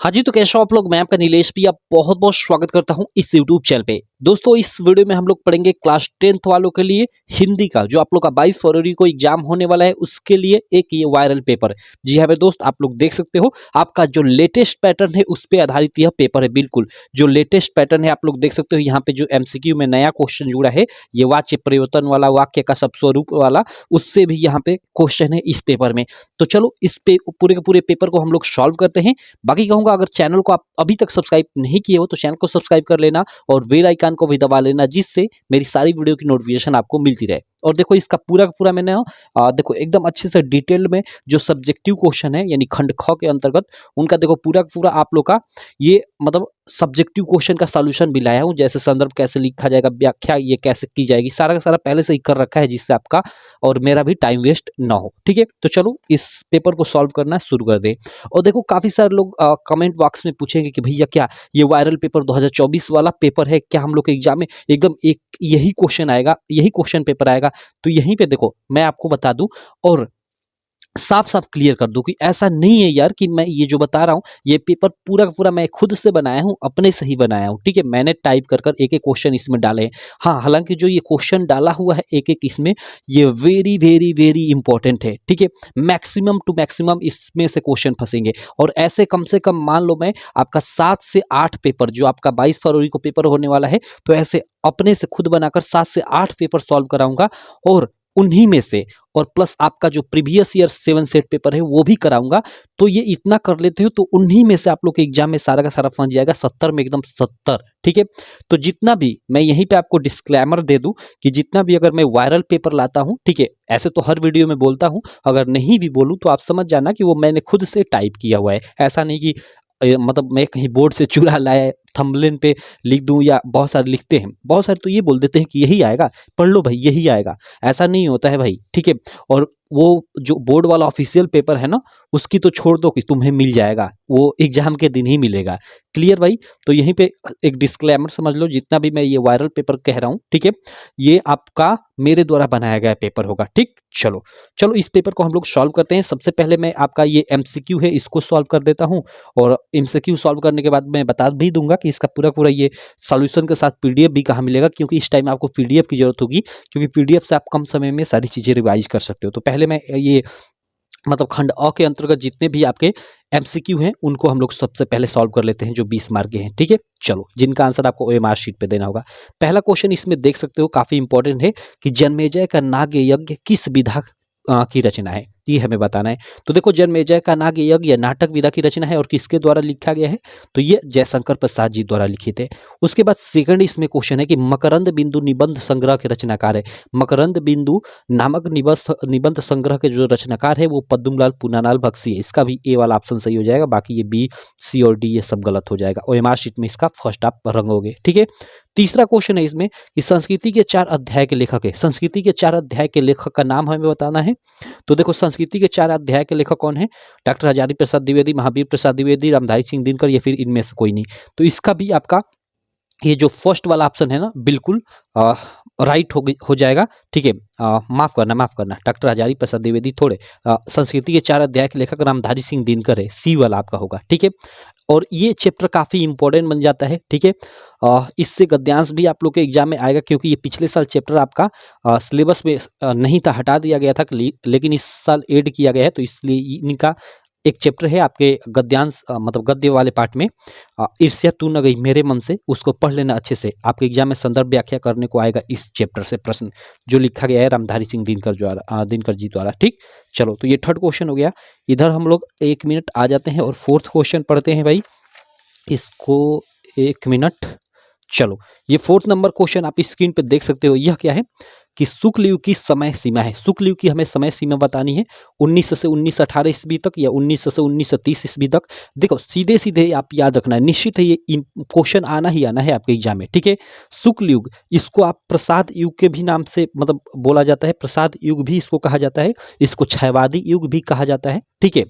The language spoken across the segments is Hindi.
हाँ जी, तो कैसे हो आप लोग। मैं आपका नीलेश भी आप बहुत-बहुत स्वागत करता हूँ इस यूट्यूब चैनल पे। दोस्तों, इस वीडियो में हम लोग पढ़ेंगे क्लास 10th वालों के लिए हिंदी का, जो आप लोग का 22 फरवरी को एग्जाम होने वाला है, उसके लिए एक ये वायरल पेपर। जी हाँ मेरे दोस्त, आप लोग देख सकते हो आपका जो लेटेस्ट पैटर्न है उस पे आधारित यह पेपर है। बिल्कुल जो लेटेस्ट पैटर्न है आप लोग देख सकते हो, यहाँ पे जो एमसीक्यू में नया क्वेश्चन जुड़ा है, ये वाच्य परिवर्तन वाला, वाक्य का सब स्वरूप वाला, उससे भी यहाँ पे क्वेश्चन है इस पेपर में। तो चलो इस पे पूरे के पूरे पेपर को हम लोग सॉल्व करते हैं। बाकी कहूंगा, अगर चैनल को आप अभी तक सब्सक्राइब नहीं किए हो तो चैनल को सब्सक्राइब कर लेना और बेल आइकन को भी दबा लेना, जिससे मेरी सारी वीडियो की नोटिफिकेशन आपको मिलती रहे। और देखो इसका पूरा का पूरा मैंने देखो एकदम अच्छे से डिटेल में जो सब्जेक्टिव क्वेश्चन है यानी खंड ख के अंतर्गत, उनका देखो पूरा का पूरा आप लोग का ये मतलब सब्जेक्टिव क्वेश्चन का सॉल्यूशन भी लाया हूं। जैसे संदर्भ कैसे लिखा जाएगा, व्याख्या ये कैसे की जाएगी, सारा का सारा पहले से ही कर रखा है, जिससे आपका और मेरा भी टाइम वेस्ट ना हो। ठीक है, तो चलो इस पेपर को सॉल्व करना शुरू कर दे। और देखो काफी सारे लोग कमेंट बॉक्स में पूछेंगे कि भैया क्या ये वायरल पेपर 2024 वाला पेपर है क्या, हम लोग के एग्जाम में एकदम एक यही क्वेश्चन आएगा, यही क्वेश्चन पेपर आएगा। तो यहीं पे देखो मैं आपको बता दूं और साफ साफ क्लियर कर दूं कि ऐसा नहीं है यार, कि मैं ये जो बता रहा हूं ये पेपर पूरा का पूरा मैं खुद से बनाया हूं, अपने से ही बनाया हूं। ठीक है, मैंने टाइप कर कर एक एक क्वेश्चन इसमें डाले हैं। हाँ, हालांकि जो ये क्वेश्चन डाला हुआ है एक एक इसमें, ये वेरी वेरी वेरी इंपॉर्टेंट है। ठीक है, मैक्सिमम टू मैक्सिमम इसमें से क्वेश्चन फंसेंगे। और ऐसे कम से कम मान लो मैं आपका 7 से 8 पेपर, जो आपका 22 फरवरी को पेपर होने वाला है, तो ऐसे अपने से खुद बनाकर 7 से 8 पेपर सॉल्व कराऊंगा। और उन्हीं में से और प्लस आपका जो प्रीवियस ईयर 7 सेट पेपर है वो भी कराऊंगा। तो ये इतना कर लेते हो तो उन्हीं में से आप लोग के एग्जाम में सारा का सारा फंस जाएगा 70 में, एकदम 70। ठीक है, तो जितना भी मैं यहीं पे आपको डिस्क्लेमर दे दूं कि जितना भी अगर मैं वायरल पेपर लाता हूं, ठीक है, ऐसे तो हर वीडियो में बोलता हूं, अगर नहीं भी बोलूं तो आप समझ जाना कि वो मैंने खुद से टाइप किया हुआ है। ऐसा नहीं कि मतलब मैं कहीं बोर्ड से चुरा लाया थंबनेल पे लिख दूं, या बहुत सारे लिखते हैं, बहुत सारे तो ये बोल देते हैं कि यही आएगा, पढ़ लो भाई यही आएगा। ऐसा नहीं होता है भाई। ठीक है, और वो जो बोर्ड वाला ऑफिशियल पेपर है ना, उसकी तो छोड़ दो कि तुम्हें मिल जाएगा, वो एग्जाम के दिन ही मिलेगा। क्लियर भाई। तो यहीं पे एक डिस्क्लेमर समझ लो, जितना भी मैं ये वायरल पेपर कह रहा हूँ, ठीक है, ये आपका मेरे द्वारा बनाया गया पेपर होगा। ठीक, चलो चलो इस पेपर को हम लोग सॉल्व करते हैं। सबसे पहले मैं आपका ये एमसीक्यू है इसको सॉल्व कर देता हूँ, और एमसीक्यू सॉल्व करने के बाद मैं बता भी दूंगा कि इसका पूरा पूरा ये सॉल्यूशन के साथ पीडीएफ भी कहाँ मिलेगा, क्योंकि इस टाइम आपको पीडीएफ की जरूरत होगी, क्योंकि पीडीएफ से आप कम समय में सारी चीजें रिवाइज कर सकते हो। तो पहले मैं ये मतलब खंड अ के अंतर्गत जितने भी आपके एमसीक्यू हैं उनको हम लोग सबसे पहले सॉल्व कर लेते हैं, जो 20 मार्क के हैं। ठीक है, चलो जिनका आंसर आपको ओएमआर शीट पे देना होगा। पहला क्वेश्चन इसमें देख सकते हो, काफी इंपॉर्टेंट है कि जन्मेजय का नाग यज्ञ किस विधा की रचना है, ये हमें बताना है। तो देखो जन्मेजय का नाग यज्ञ नाटक विधा की रचना है, और किसके द्वारा लिखा गया है, तो ये जयशंकर प्रसाद जी द्वारा लिखित है। उसके बाद सेकंड इसमें क्वेश्चन है कि मकरंद बिंदु निबंध संग्रह के रचनाकार है। मकरंद बिंदु नामक निबंध संग्रह के जो रचनाकार है वो पद्मलाल पूनालाल बख्शी है। इसका भी ए वाला ऑप्शन सही हो जाएगा, बाकी ये बी सी और डी ये सब गलत हो जाएगा। ओएमआर शीट में इसका फर्स्ट आप रंगोगे। ठीक है, तीसरा क्वेश्चन है इसमें कि संस्कृति के 4 अध्याय के लेखक है। संस्कृति के 4 अध्याय के लेखक का नाम हमें बताना है। तो देखो संस्कृति के 4 अध्याय के लेखक कौन है, डॉक्टर हजारी प्रसाद द्विवेदी, महावीर प्रसाद द्विवेदी, रामधारी सिंह दिनकर, या फिर इनमें से कोई नहीं। तो इसका भी आपका ये जो फर्स्ट वाला ऑप्शन है ना, बिल्कुल राइट हो जाएगा। ठीक है, माफ करना डॉक्टर हजारी प्रसाद द्विवेदी थोड़े, संस्कृति के 4 अध्याय के लेखक रामधारी सिंह दिनकर है, सी वाला आपका होगा। ठीक है, और ये चैप्टर काफी इंपॉर्टेंट बन जाता है। ठीक है, इससे गद्यांश भी आप लोग के एग्जाम में आएगा, क्योंकि ये पिछले साल चैप्टर आपका सिलेबस में नहीं था, हटा दिया गया था, लेकिन इस साल ऐड किया गया है। तो इसलिए इनका एक चैप्टर है आपके गद्यांश मतलब गद्य वाले पार्ट में, ईर्ष्या तू न गई मेरे मन से, उसको पढ़ लेना अच्छे से। आपके एग्जाम में संदर्भ व्याख्या करने को आएगा इस चैप्टर से प्रश्न, जो लिखा गया है रामधारी सिंह दिनकर जी द्वारा। ठीक, चलो तो ये थर्ड क्वेश्चन हो गया। इधर हम लोग 1 मिनट आ जाते हैं और फोर्थ क्वेश्चन पढ़ते हैं भाई, इसको 1 मिनट। चलो ये फोर्थ नंबर क्वेश्चन आप स्क्रीन पे देख सकते हो। यह क्या है कि शुक्ल युग की समय सीमा है। शुक्ल युग की हमें समय सीमा बतानी है, 1900 से 1918 ईस्वी तक, या 1900 से 1930 ईस्वी तक। देखो सीधे सीधे आप याद रखना है, निश्चित है ये क्वेश्चन आना ही आना है आपके एग्जाम में। ठीक है, शुक्ल युग, इसको आप प्रसाद युग के भी नाम से मतलब बोला जाता है, प्रसाद युग भी इसको कहा जाता है, इसको क्षयवादी युग भी कहा जाता है। ठीक है,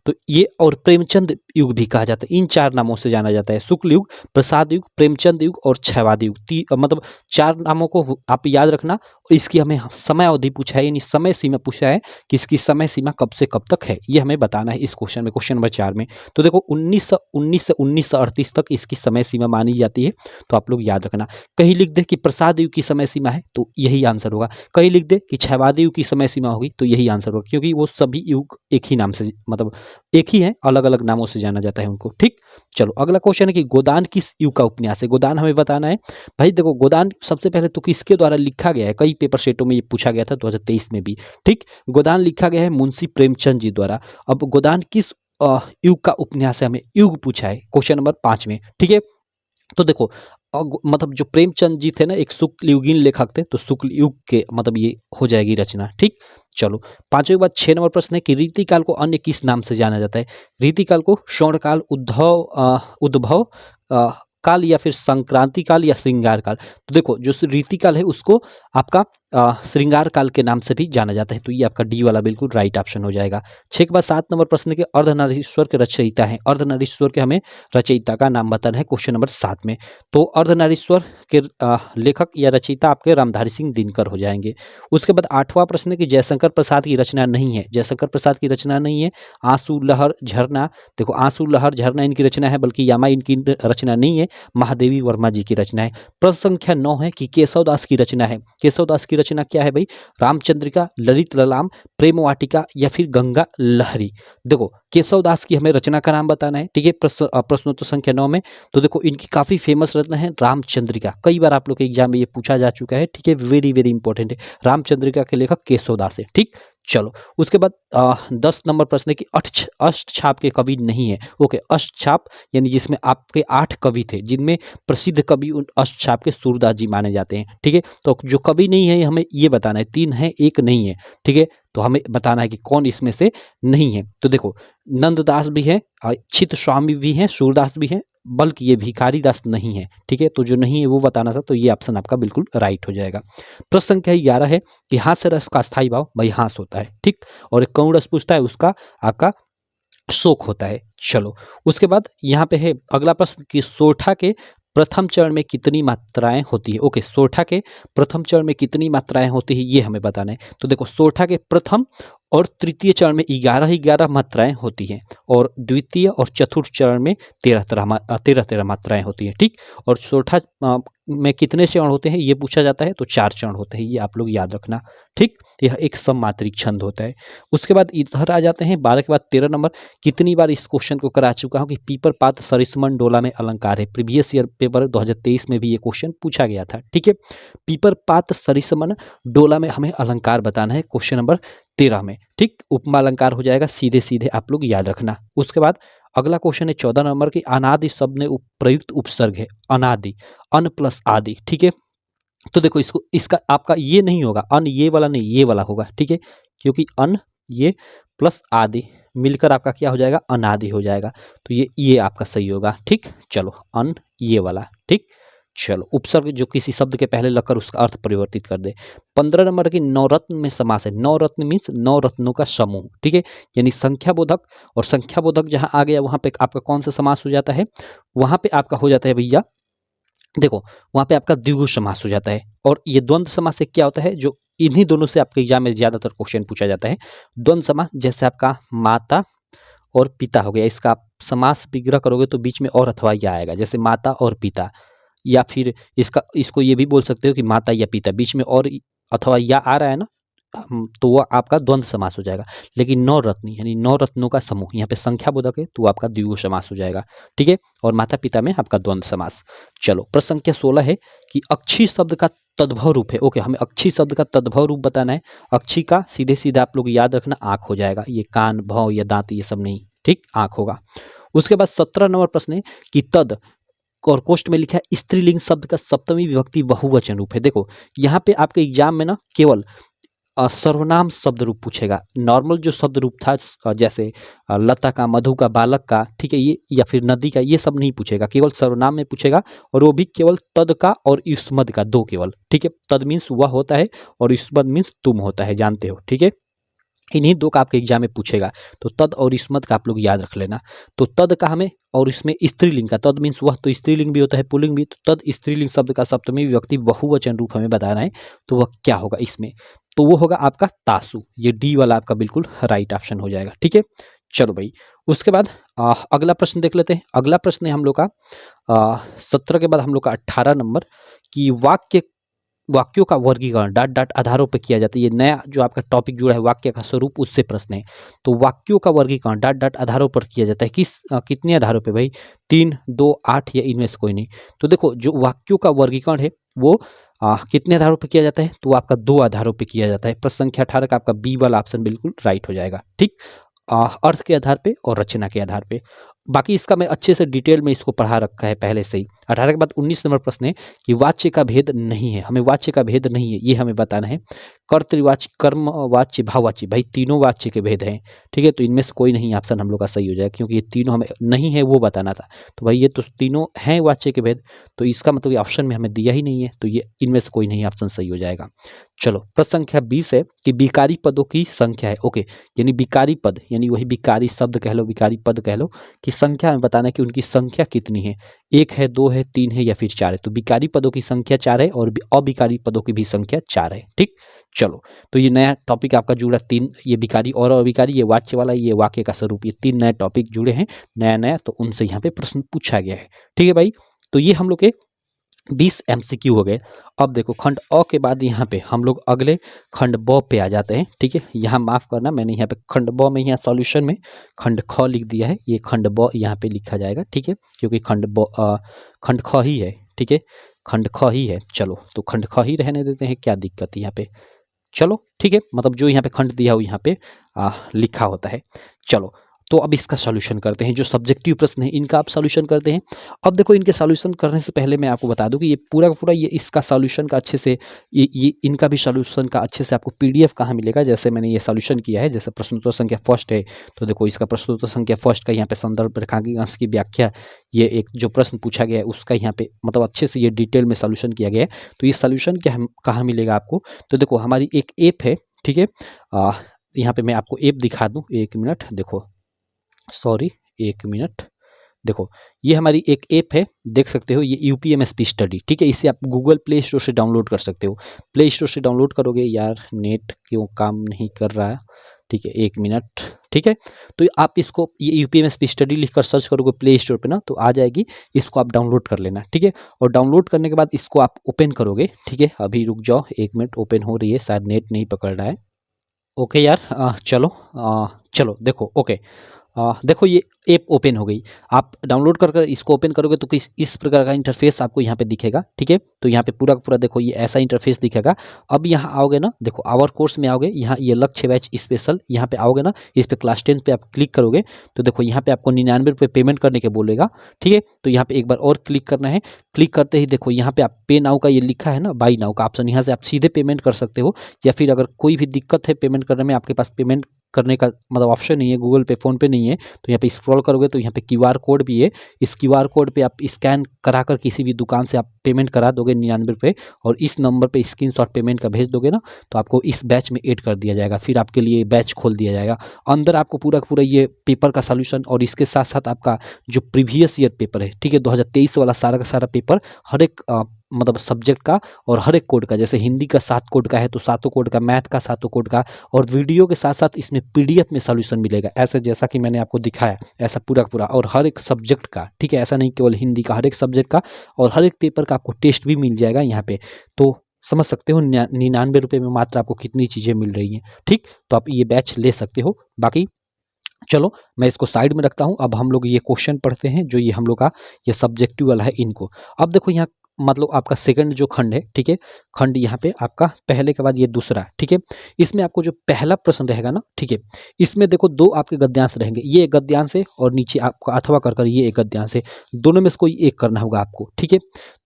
तो ये और प्रेमचंद युग भी कहा जाता है, इन 4 नामों से जाना जाता है। शुक्ल युग, प्रसाद युग, प्रेमचंद युग और क्षयवादी युग, मतलब 4 नामों को आप याद रखना। इसकी हमें समय अवधि पूछा है, यानी समय सीमा पूछा है कि इसकी समय सीमा कब से कब तक है, ये हमें बताना है इस क्वेश्चन में, क्वेश्चन नंबर 4 में। तो देखो 1919 से 1938 तक इसकी समय सीमा मानी जाती है, तो आप लोग याद रखना। कहीं लिख दे कि प्रसाद युग की समय सीमा है, तो यही आंसर होगा। कहीं लिख दे कि क्षयवादी युग की समय सीमा होगी, तो यही आंसर होगा, क्योंकि वो सभी युग एक ही नाम से, मतलब एक ही है, अलग अलग नामों से जाना जाता है उनको। ठीक, चलो अगला क्वेश्चन है कि गोदान किस युग का उपन्यास है। गोदान हमें बताना है। भाई देखो, गोदान सबसे पहले तो किसके द्वारा लिखा गया है, कई पेपर सेटों में ये पूछा गया था 2023 में भी। ठीक, गोदान लिखा गया है मुंशी प्रेमचंद जी द्वारा। अब गोदान किस युग का उपन्यास है, हमें युग पूछा है क्वेश्चन नंबर 5 में। ठीक है, तो देखो मतलब जो प्रेमचंद जी थे ना, एक शुक्ल युगीन लेखक थे, तो शुक्ल युग के मतलब ये हो जाएगी रचना। ठीक, चलो पांचवें के बाद 6 नंबर प्रश्न है कि रीतिकाल को अन्य किस नाम से जाना जाता है। रीतिकाल को स्वर्णकाल, उद्भव काल, या फिर संक्रांति काल, या श्रृंगार काल। तो देखो जो रीतिकाल है उसको आपका श्रृंगार काल के नाम से भी जाना जाता है, तो ये आपका डी वाला बिल्कुल राइट ऑप्शन हो जाएगा। 6 के बाद 7 नंबर प्रश्न के अर्धनारीश्वर के रचयिता हैं। अर्धनारीश्वर के हमें रचयिता का नाम बताना है क्वेश्चन नंबर 7 में। तो अर्धनारीश्वर के लेखक या रचयिता आपके रामधारी सिंह दिनकर हो जाएंगे। उसके बाद 8वां प्रश्न है कि जयशंकर प्रसाद की रचना नहीं है। जयशंकर प्रसाद की रचना नहीं है। आंसू लहर झरना, देखो आंसू लहर झरना इनकी रचना है, बल्कि यामा इनकी रचना नहीं है, महादेवी वर्मा जी की रचना है। प्रश्न संख्या 9 है कि केशवदास की रचना है। केशवदास की रचना क्या है भाई? रामचंद्रिका, ललित ललाम, प्रेम वाटिका, या फिर गंगा लहरी। देखो केशवदास की हमें रचना का नाम बताना है। ठीक है, प्रश्नोत्तर संख्या 9 में। तो देखो इनकी काफी फेमस रचना है रामचंद्रिका, कई बार आप लोग के एग्जाम में ये पूछा जा चुका है। ठीक है, वेरी वेरी इंपॉर्टेंट है। रामचंद्रिका के लेखक केशवदास है। ठीक, चलो उसके बाद 10 नंबर प्रश्न है कि अष्टछाप के कवि नहीं है। ओके, अष्टछाप यानी जिसमें आपके 8 कवि थे, जिनमें प्रसिद्ध कवि उन अष्टछाप के सूरदास जी माने जाते हैं। ठीक है, तो जो कवि नहीं है हमें ये बताना है, 3 है एक नहीं है। ठीक है, तो हमें बताना है कि कौन इसमें से नहीं है। तो देखो नंददास भी है, चित स्वामी भी हैं, सूरदास भी हैं, बल्कि ये भिखारी दास नहीं है। ठीक है, तो जो नहीं है वो बताना था, तो ये ऑप्शन आपका बिल्कुल राइट हो जाएगा। प्रश्न संख्या 11 है कि हास्य रस का स्थायी भाव भाई हास होता है। ठीक, और एक कौन रस पूछता है, उसका आपका शोक होता है। चलो उसके बाद यहाँ पे है अगला प्रश्न कि सोठा के प्रथम चरण में कितनी मात्राएं होती है। ओके, सोठा के प्रथम चरण में कितनी मात्राएं होती है ये हमें बताना है। तो देखो सोठा के प्रथम और तृतीय चरण में 11 मात्राएं होती हैं, और द्वितीय और चतुर्थ चरण में 13 मात्राएं होती हैं। ठीक, और सोठा में कितने चरण होते हैं ये पूछा जाता है, तो 4 चरण होते हैं, ये आप लोग याद रखना। ठीक, यह एक सममात्रिक छंद होता है। उसके बाद इधर आ जाते हैं 12 के बाद 13 नंबर। कितनी बार इस क्वेश्चन को करा चुका हूँ कि पीपर पात सरिसमन डोला में अलंकार है। प्रीवियस ईयर पेपर 2023 में भी ये क्वेश्चन पूछा गया था। ठीक है, पीपर पात सरिसमन डोला में हमें अलंकार बताना है क्वेश्चन नंबर 13 में। ठीक, उपमा अलंकार हो जाएगा, सीधे सीधे आप लोग याद रखना। उसके बाद अगला क्वेश्चन है 14 नंबर की अनादि शब्द में प्रयुक्त उपसर्ग है अनादि, अन प्लस आदि। ठीक है, तो देखो इसका आपका ये नहीं होगा, अन ये वाला नहीं, ये वाला होगा। ठीक है, क्योंकि अन ये प्लस आदि मिलकर आपका क्या हो जाएगा, अनादि हो जाएगा, तो ये आपका सही होगा। ठीक, चलो अन ये वाला। ठीक, चलो उपसर्ग जो किसी शब्द के पहले लगकर उसका अर्थ परिवर्तित कर दे। 15 नंबर की नवरत्न में समास है। नवरत्न मीन्स 9 रत्नों का समूह। ठीक है, यानी संख्या बोधक, और संख्या बोधक जहां आ गया वहां पे आपका कौन सा समास हो जाता है, वहां पे आपका हो जाता है भैया, देखो वहां पे आपका द्विगु समास हो जाता है। और ये द्वंद्व समास से क्या होता है, जो इन्हीं दोनों से आपके एग्जाम में ज्यादातर क्वेश्चन पूछा जाता है। द्वंद्व समास जैसे आपका माता और पिता हो गया, इसका आप समास विग्रह करोगे तो बीच में और अथवा या आएगा, जैसे माता और पिता, या फिर इसको ये भी बोल सकते हो कि माता या पिता, बीच में और अथवा या आ रहा है ना, तो वह आपका द्वंद्व समास हो जाएगा। लेकिन 9 रत्न यानी 9 रत्नों का समूह, यहाँ पे संख्या बोधक है तो आपका द्विगु समास हो जाएगा। ठीक है, और माता पिता में आपका द्वंद्व समास। चलो प्रश्न संख्या 16 है कि अक्षी शब्द का तद्भव रूप है। ओके, हमें अक्षी शब्द का तद्भव रूप बताना है। अक्षी का सीधे सीधे आप लोग याद रखना आंख हो जाएगा, ये कान भव या दांत ये सब नहीं। ठीक, आंख होगा। उसके बाद 17 नंबर प्रश्न है कि तद और कोष्ट में लिखा है स्त्रीलिंग शब्द का सप्तमी विभक्ति बहुवचन रूप है। देखो यहाँ पे आपके एग्जाम में ना केवल सर्वनाम शब्द रूप पूछेगा। नॉर्मल जो शब्द रूप था जैसे लता का, मधु का, बालक का, ठीक है, ये या फिर नदी का, ये सब नहीं पूछेगा, केवल सर्वनाम में पूछेगा, और वो भी केवल तद का और युष्मद का, दो केवल। ठीक है, तद मीन्स वह होता है और युष्मद मीन्स तुम होता है, जानते हो। ठीक है, इन्हीं दो का आपके एग्जाम में पूछेगा। तो तद और इसमत का आप लोग याद रख लेना। तो तद का हमें, और इसमें स्त्रीलिंग का, तद मीन्स वह, तो स्त्रीलिंग भी होता है पुल्लिंग भी, तो तद स्त्रीलिंग शब्द का सप्तमी विभक्ति बहुवचन रूप हमें बताना है। तो वह क्या होगा इसमें, तो वो होगा आपका तासु। ये डी वाला आपका बिल्कुल राइट ऑप्शन हो जाएगा। ठीक है, चलो भाई, उसके बाद अगला प्रश्न देख लेते हैं। अगला प्रश्न है हम लोग का 17 के बाद हम लोग का 18 नंबर की वाक्यों का वर्गीकरण डॉट डॉट आधारों पर किया जाता है। ये नया जो आपका टॉपिक जुड़ा है वाक्य का स्वरूप, उससे प्रश्न है। तो वाक्यों का वर्गीकरण डॉट डॉट आधारों पर किया जाता है। कितने आधारों पे भाई, 3, 2, 8 या इनमें से कोई नहीं। तो देखो जो वाक्यों का वर्गीकरण है वो कितने आधारों पर किया जाता है, तो आपका 2 आधारों पर किया जाता है। प्रश्न संख्या 18 का आपका बी वाला ऑप्शन बिल्कुल राइट हो जाएगा। ठीक, अर्थ के आधार पे और रचना के आधार पे। बाकी इसका मैं अच्छे से डिटेल में इसको पढ़ा रखा है पहले से ही। 18 के बाद 19 नंबर प्रश्न है कि वाच्य का भेद नहीं है। हमें वाच्य का भेद नहीं है ये हमें बताना है। कर्तृवाच्य, कर्मवाच्य, भाववाच्य, भाई तीनों वाच्य के भेद हैं। ठीक है, तो इनमें से कोई नहीं ऑप्शन हम लोग का सही हो जाएगा, क्योंकि ये तीनों हमें नहीं है वो बताना था। तो भाई ये तो तीनों हैं वाच्य के भेद, तो इसका मतलब ये ऑप्शन में हमें दिया ही नहीं है, तो ये इनमें से कोई नहीं ऑप्शन सही हो जाएगा। चलो, प्रश्न संख्या 20 है कि विकारी पदों की संख्या है। ओके, यानी विकारी पद, यानी वही विकारी शब्द कह लो, विकारी पद कह लो, कि संख्या में बताना है कि उनकी संख्या कितनी है। 1 है, 2 है, 3 है या फिर 4 है। तो विकारी पदों की संख्या 4 है और अविकारी पदों की भी संख्या 4 है। ठीक, चलो, तो ये नया टॉपिक आपका जुड़ा 3, ये विकारी और अविकारी, ये वाच्य वाला, ये वाक्य का स्वरूप, ये 3 नए टॉपिक जुड़े हैं नया नया, तो उनसे यहाँ पे प्रश्न पूछा गया है। ठीक है भाई, तो ये हम लोग के 20 MCQ हो गए। अब देखो खंड अ के बाद यहाँ पे हम लोग अगले खंड ब पे आ जाते हैं। ठीक है, यहाँ माफ करना, मैंने यहाँ पे खंड ब में, यहाँ सॉल्यूशन में खंड ख लिख दिया है, ये खंड ब यहाँ पे लिखा जाएगा। ठीक है, क्योंकि खंड ख ही है। ठीक है, खंड ख ही है। चलो, तो खंड ख ही रहने देते हैं, क्या दिक्कत है यहाँ पे। चलो ठीक है, मतलब जो यहाँ पे खंड दिया हो यहाँ पे लिखा होता है। चलो, तो अब इसका सॉल्यूशन करते हैं। जो सब्जेक्टिव प्रश्न है इनका आप सॉल्यूशन करते हैं। अब देखो, इनके सॉल्यूशन करने से पहले मैं आपको बता दूं कि ये पूरा का पूरा, ये इसका सॉल्यूशन का अच्छे से, ये इनका भी सॉल्यूशन का अच्छे से आपको PDF कहाँ मिलेगा। जैसे मैंने ये सॉल्यूशन किया है, जैसे प्रश्नोत्तर संख्या फर्स्ट है, तो देखो इसका प्रश्नोत्तर संख्या फर्स्ट का यहाँ पे संदर्भ रेखांकन की व्याख्या, ये एक जो प्रश्न पूछा गया है उसका यहाँ पे मतलब अच्छे से ये डिटेल में सॉल्यूशन किया गया है। तो ये सॉल्यूशन कहाँ मिलेगा आपको, तो देखो हमारी एक ऐप है। ठीक है, यहाँ पे मैं आपको ऐप दिखा दूँ, 1 मिनट, देखो, सॉरी 1 मिनट, देखो ये हमारी एक ऐप है, देख सकते हो, ये UPMSP स्टडी। ठीक है, इसे आप गूगल प्ले स्टोर से डाउनलोड कर सकते हो। प्ले स्टोर से डाउनलोड करोगे, यार नेट क्यों काम नहीं कर रहा है। ठीक है, 1 मिनट। ठीक है, तो आप इसको, ये UPMSP स्टडी लिखकर सर्च करोगे प्ले स्टोर पे ना, तो आ जाएगी, इसको आप डाउनलोड कर लेना। ठीक है, और डाउनलोड करने के बाद इसको आप ओपन करोगे। ठीक है, अभी रुक जाओ, 1 मिनट, ओपन हो रही है, शायद नेट नहीं पकड़ रहा है। ओके यार, चलो देखो, ओके, देखो ये ऐप ओपन हो गई। आप डाउनलोड कर इसको ओपन करोगे तो इस प्रकार का इंटरफेस आपको यहाँ पे दिखेगा। ठीक है, तो यहाँ पे पूरा का पूरा देखो ये ऐसा इंटरफेस दिखेगा। अब यहाँ आओगे ना, देखो आवर कोर्स में आओगे, यहाँ ये लक्ष्य बैच स्पेशल, यहाँ पे आओगे ना, इस पे क्लास 10 पे आप क्लिक करोगे तो देखो यहाँ पे आपको 99 रुपये पेमेंट करने के बोलेगा। ठीक है, तो यहाँ पे एक बार और क्लिक करना है। क्लिक करते ही देखो यहाँ पे आप पे नाउ का ये लिखा है ना, बाई नाउ का ऑप्शन, यहाँ से आप सीधे पेमेंट कर सकते हो, या फिर अगर कोई भी दिक्कत है पेमेंट करने में, आपके पास पेमेंट करने का मतलब ऑप्शन नहीं है, गूगल पे, फोन पे नहीं है, तो यहाँ पे स्क्रॉल करोगे तो यहाँ पे QR कोड भी है। इस QR कोड पे आप स्कैन कराकर किसी भी दुकान से आप पेमेंट करा दोगे 99 रुपये, और इस नंबर पे स्क्रीनशॉट पेमेंट का भेज दोगे ना, तो आपको इस बैच में ऐड कर दिया जाएगा। फिर आपके लिए बैच खोल दिया जाएगा। अंदर आपको पूरा का पूरा ये पेपर का सॉल्यूशन, और इसके साथ साथ आपका जो प्रीवियस ईयर पेपर है, ठीक है, 2023 वाला सारा का सारा पेपर, हर एक मतलब सब्जेक्ट का और हर एक कोड का, जैसे हिंदी का 7 कोड का है तो 7 कोड का, मैथ का 7 कोड का, और वीडियो के साथ साथ इसमें PDF में सॉल्यूशन मिलेगा, ऐसे जैसा कि मैंने आपको दिखाया, ऐसा पूरा पूरा, और हर एक सब्जेक्ट का। ठीक है, ऐसा नहीं केवल हिंदी का, हर एक सब्जेक्ट का और हर एक पेपर का आपको टेस्ट भी मिल जाएगा यहाँ पे। तो समझ सकते हो 99 रुपये में मात्र आपको कितनी चीज़ें मिल रही हैं। ठीक, तो आप ये बैच ले सकते हो। बाकी चलो मैं इसको साइड में रखता हूँ। अब हम लोग ये क्वेश्चन पढ़ते हैं, जो ये हम लोग का ये सब्जेक्टिव वाला है इनको। अब देखो यहाँ मतलब आपका सेकंड जो खंड है, ठीक है, खंड यहाँ पे आपका पहले के बाद ये दूसरा। ठीक है, इसमें आपको जो पहला प्रश्न रहेगा ना, ठीक है, इसमें देखो 2 आपके गद्यांश रहेंगे, ये एक गद्यांश है और नीचे आपका अथवा कर ये एक गद्यांश है, दोनों में से कोई एक करना होगा आपको। ठीक है,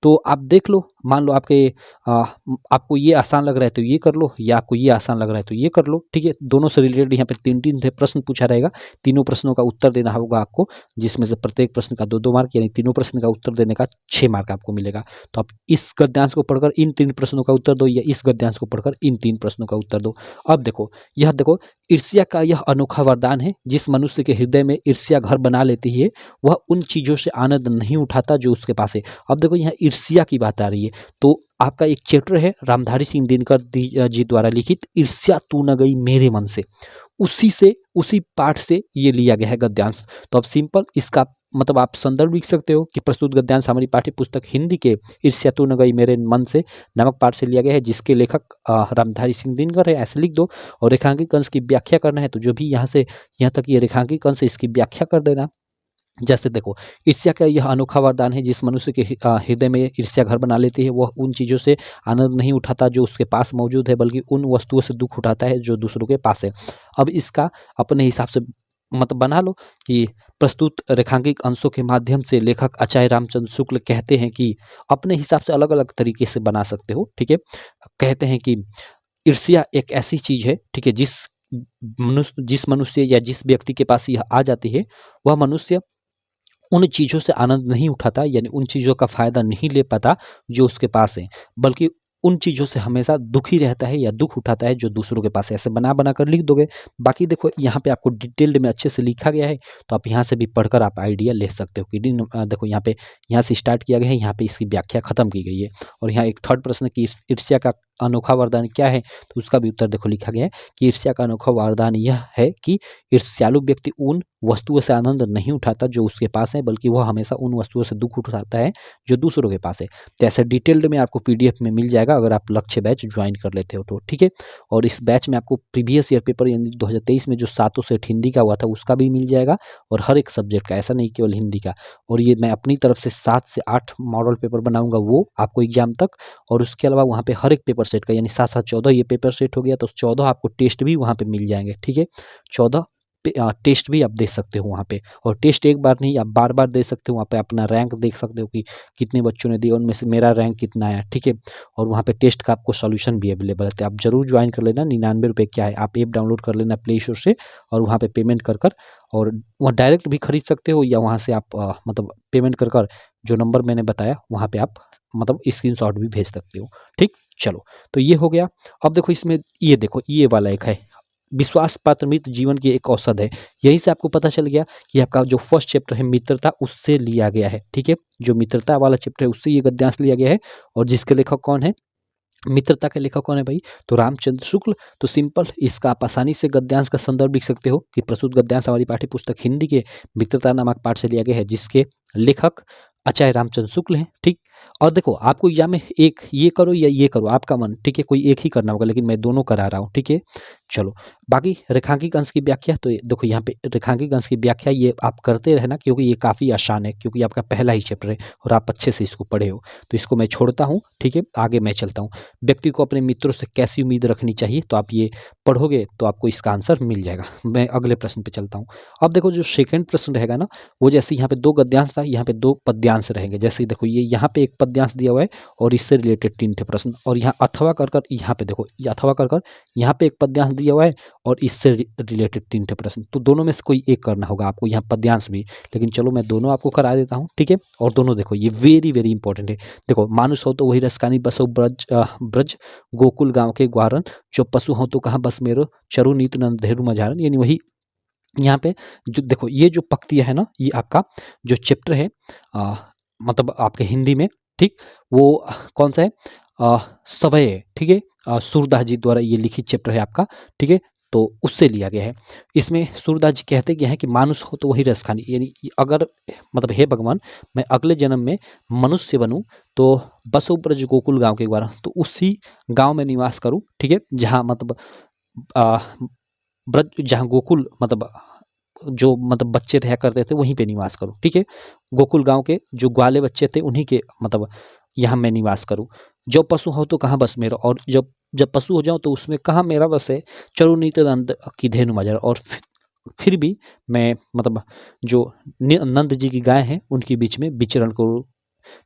तो आप देख लो, मान लो आपको ये आसान लग रहा है तो ये कर लो, या आपको ये आसान लग रहा है तो ये कर लो। ठीक है, दोनों से रिलेटेड यहाँ पे 3 प्रश्न पूछा रहेगा, तीनों प्रश्नों का उत्तर देना होगा आपको, जिसमें से प्रत्येक प्रश्न का 2-2 मार्क, यानी तीनों प्रश्न का उत्तर देने का 6 मार्क आपको मिलेगा। तो आप इस गद्यांश को पढ़कर इन 3 प्रश्नों का उत्तर दो या इस गद्यांश को पढ़कर इन 3 प्रश्नों का उत्तर दो। अब देखो यह देखो, ईर्ष्या का यह अनोखा वरदान है, जिस मनुष्य के हृदय में ईर्ष्या घर बना लेती है वह उन चीजों से आनंद नहीं उठाता जो उसके पास है। अब देखो यहाँ ईर्ष्या की बात आ रही है, तो आपका एक चैप्टर है रामधारी सिंह दिनकर जी द्वारा लिखित ईर्ष्या तू न गई मेरे मन से, उसी पाठ से ये लिया गया है गद्यांश। तो अब सिंपल इसका मतलब आप संदर्भ लिख सकते हो कि प्रस्तुत गद्यांश हमारी पाठ्य पुस्तक हिंदी के ईर्ष्या तू न गई मेरे मन से नामक पाठ से लिया गया है, जिसके लेखक रामधारी सिंह दिनकर है, ऐसे लिख दो। और रेखांकित अंश की व्याख्या करना है तो जो भी यहाँ से यहाँ तक ये रेखांकित अंश है इसकी व्याख्या कर देना। जैसे देखो, ईर्ष्या का यह अनोखा वरदान है, जिस मनुष्य के हृदय में ईर्ष्या घर बना लेती है वह उन चीज़ों से आनंद नहीं उठाता जो उसके पास मौजूद है, बल्कि उन वस्तुओं से दुख उठाता है जो दूसरों के पास है। अब इसका अपने हिसाब से मतलब बना लो कि प्रस्तुत रेखांकित अंशों के माध्यम से लेखक आचार्य रामचंद्र शुक्ल कहते हैं कि अपने हिसाब से अलग अलग तरीके से बना सकते हो, ठीक है। कहते हैं कि ईर्ष्या एक ऐसी चीज है, ठीक है, जिस मनुष्य या जिस व्यक्ति के पास यह आ जाती है वह मनुष्य उन चीज़ों से आनंद नहीं उठाता, यानी उन चीज़ों का फ़ायदा नहीं ले पाता जो उसके पास है, बल्कि उन चीज़ों से हमेशा दुखी रहता है या दुख उठाता है जो दूसरों के पास है। ऐसे बना बना कर लिख दोगे। बाकी देखो यहाँ पे आपको डिटेल्ड में अच्छे से लिखा गया है, तो आप यहाँ से भी पढ़कर आप आइडिया ले सकते हो कि देखो यहाँ से स्टार्ट किया गया है, यहाँ पे इसकी व्याख्या खत्म की गई है। और यहाँ एक थर्ड प्रश्न की ईर्ष्या का अनोखा वरदान क्या है, तो उसका भी उत्तर देखो लिखा गया है कि ईर्ष्या का अनोखा वरदान यह है कि ईर्ष्यालु व्यक्ति उन वस्तुओं से आनंद नहीं उठाता जो उसके पास है, बल्कि वह हमेशा उन वस्तुओं से दुख उठाता है जो दूसरों के पास है। तो ऐसे डिटेल्ड में आपको पीडीएफ में मिल जाएगा अगर आप लक्ष्य बैच ज्वाइन कर लेते हो तो, ठीक है। और इस बैच में आपको प्रीवियस ईयर पेपर यानी 2023 में जो 7 सेट हिंदी का हुआ था उसका भी मिल जाएगा, और हर एक सब्जेक्ट का, ऐसा नहीं केवल हिंदी का। और ये मैं अपनी तरफ से 7 से 8 मॉडल पेपर बनाऊंगा वो आपको एग्जाम तक, और उसके अलावा वहाँ पे हर एक पेपर सेट का यानी 7-7 14 ये पेपर सेट हो गया, तो 14 आपको टेस्ट भी वहाँ पे मिल जाएंगे, ठीक है। 14 टेस्ट भी आप दे सकते हो वहाँ पे, और टेस्ट एक बार नहीं आप बार बार दे सकते हो। वहाँ पे अपना रैंक देख सकते हो कि कितने बच्चों ने दिया, उनमें से मेरा रैंक कितना आया, ठीक है। और वहाँ पे टेस्ट का आपको सॉल्यूशन भी अवेलेबल है, तो आप जरूर ज्वाइन कर लेना। 99 रुपये क्या है, आप ऐप डाउनलोड कर लेना प्ले स्टोर से, और वहाँ पे पेमेंट कर और वहाँ डायरेक्ट भी खरीद सकते हो, या वहाँ से आप मतलब पेमेंट कर जो नंबर मैंने बताया वहाँ पे आप मतलब स्क्रीनशॉट भी भेज सकते हो, ठीक। चलो, तो ये हो गया। अब देखो इसमें ये देखो ये वाला एक है, विश्वास पात्र मित्र जीवन की एक औषध है। यहीं से आपको पता चल गया कि आपका जो फर्स्ट चैप्टर है मित्रता उससे लिया गया है, ठीक है। जो मित्रता वाला चैप्टर है उससे ये गद्यांश लिया गया है, और जिसके लेखक कौन है, मित्रता के लेखक कौन है भाई, तो रामचंद्र शुक्ल। तो सिंपल इसका आप आसानी से गद्यांश का संदर्भ लिख सकते हो कि प्रस्तुत गद्यांश हमारी पाठ्य पुस्तक हिंदी के मित्रता नामक पाठ से लिया गया है, जिसके लेखक आचार्य रामचंद्र शुक्ल हैं, ठीक। और देखो आपको एग्जाम में एक ये करो या ये करो, आपका मन, ठीक है, कोई एक ही करना होगा, लेकिन मैं दोनों करा रहा हूँ, ठीक है। चलो, बाकी रेखांकित अंश की व्याख्या, तो देखो यहाँ पे रेखांकित अंश की व्याख्या ये आप करते रहना, क्योंकि ये काफ़ी आसान है, क्योंकि आपका पहला ही चैप्टर है और आप अच्छे से इसको पढ़े हो। तो इसको मैं छोड़ता हूँ, ठीक है, आगे मैं चलता हूँ। व्यक्ति को अपने मित्रों से कैसी उम्मीद रखनी चाहिए, तो आप ये पढ़ोगे तो आपको इसका आंसर मिल जाएगा। मैं अगले प्रश्न पे चलता हूँ। अब देखो जो सेकंड प्रश्न रहेगा ना, वो जैसे यहाँ पे 2 गद्यांश था, यहाँ पे 2 पद्यांश रहेंगे। जैसे देखो ये यहाँ पे एक पद्यांश दिया हुआ है और इससे रिलेटेड 3 थे प्रश्न, और यहाँ अथवा कर यहाँ पे देखो ये अथवा कर यहाँ पे एक पद्यांश दिया हुआ है और इससे रिलेटेड 3 थे प्रश्न। तो दोनों में से कोई एक करना होगा आपको, यहाँ पद्यांश भी, लेकिन चलो मैं दोनों आपको करा देता हूँ, ठीक है। और दोनों देखो ये वेरी वेरी इंपॉर्टेंट है। देखो, मानुष हो तो वही रसकानी बसो ब्रज गोकुल गाँव के ग्वारन, जो पशु हो तो कहाँ बस मेरो, चरु नीत नंदेरु मझारन। यानी वही यहाँ पे जो देखो ये जो पंक्तियाँ है ना, ये आपका जो चैप्टर है मतलब आपके हिंदी में, ठीक, वो कौन सा है, सवय है, ठीक है। सूरदास जी द्वारा ये लिखित चैप्टर है आपका, ठीक है। तो उससे लिया गया है। इसमें सूरदास जी कहते क्या है कि मानुष हो तो वही रस खानी, यानी अगर मतलब हे भगवान मैं अगले जन्म में मनुष्य बनूं तो बसो ब्रज गोकुल गांव के द्वारा, तो उसी गांव में निवास करूं, ठीक है, जहां मतलब ब्रज, जहाँ गोकुल मतलब जो मतलब बच्चे रहा करते थे वहीं पे निवास करूं, ठीक है। गोकुल गांव के जो ग्वाले बच्चे थे उन्हीं के मतलब यहाँ मैं निवास करूं। जो पशु हो तो कहाँ बस मेरा, और जब जब पशु हो जाऊं तो उसमें कहाँ मेरा बस है, चरु नीत नंद की धेनु मजर। और फिर भी मैं मतलब जो नंद जी की गाय हैं उनके बीच में विचरण करूं।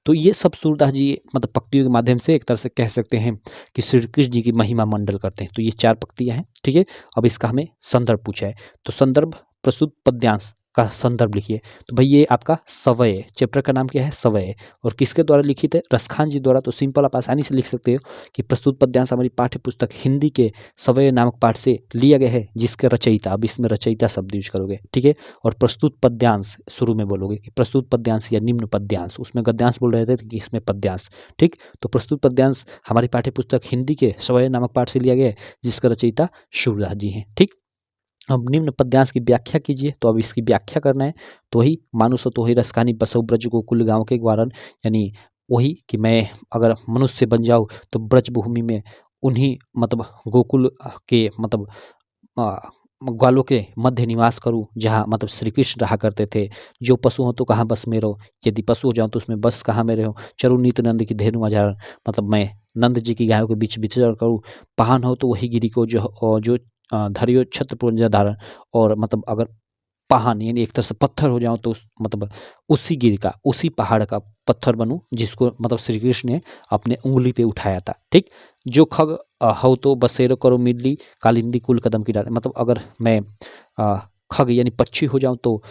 तो ये सब सूरदास जी मतलब पंक्तियों के माध्यम से एक तरह से कह सकते हैं कि श्री कृष्ण जी की महिमा मंडल करते हैं। तो ये 4 पंक्तियां हैं, ठीक है। अब इसका हमें संदर्भ पूछा है, तो संदर्भ प्रस्तुत पद्यांश का संदर्भ लिखिए। तो भाई ये आपका सवय, चैप्टर का नाम क्या है, सवय, और किसके द्वारा लिखित है, रसखान जी द्वारा। तो सिंपल आप आसानी से लिख सकते हो कि प्रस्तुत पद्यांश हमारी पाठ्य पुस्तक हिंदी के सवय नामक पाठ से लिया गया है, जिसके रचयिता, अब इसमें रचयिता शब्द यूज करोगे, ठीक है। और प्रस्तुत पद्यांश शुरू में बोलोगे कि प्रस्तुत पद्यांश या निम्न पद्यांश, उसमें गद्यांश बोल रहे थे कि इसमें पद्यांश, ठीक। तो प्रस्तुत पद्यांश हमारी पाठ्य पुस्तक हिंदी के सवय नामक पाठ से लिया गया है, जिसका रचयिता सूरदास जी हैं, ठीक। अब निम्न पद्यांश की व्याख्या कीजिए। तो अब इसकी व्याख्या करना है, तो वही मानुसो तो ही रसखानी बसो ब्रज गोकुल गाँव के ग्वारन, यानी वही कि मैं अगर मनुष्य बन जाऊँ तो ब्रज भूमि में उन्हीं मतलब गोकुल के मतलब ग्वालों के मध्य निवास करूं, जहाँ मतलब श्री कृष्ण रहा करते थे। जो पशु हो तो कहाँ बस में रहो, यदि पशु हो जाऊं तो उसमें बस कहाँ में रहो। चरु नीत नंद की धेनु आधार, मतलब मैं नंद जी की गायों के बीच विचरण करूं। पाहन हो तो वही गिरी को जो धरियो छत्र पुंजा धारण, और मतलब अगर पहाड़ यानी एक तरह से पत्थर हो जाऊं तो मतलब उसी गिर का, उसी पहाड़ का पत्थर बनूं, जिसको मतलब श्री कृष्ण ने अपने उंगली पे उठाया था, ठीक। जो खग हो तो बसेरो करो मिली कालिंदी कुल कदम की डाल, मतलब अगर मैं खग यानी पक्षी हो जाऊं तो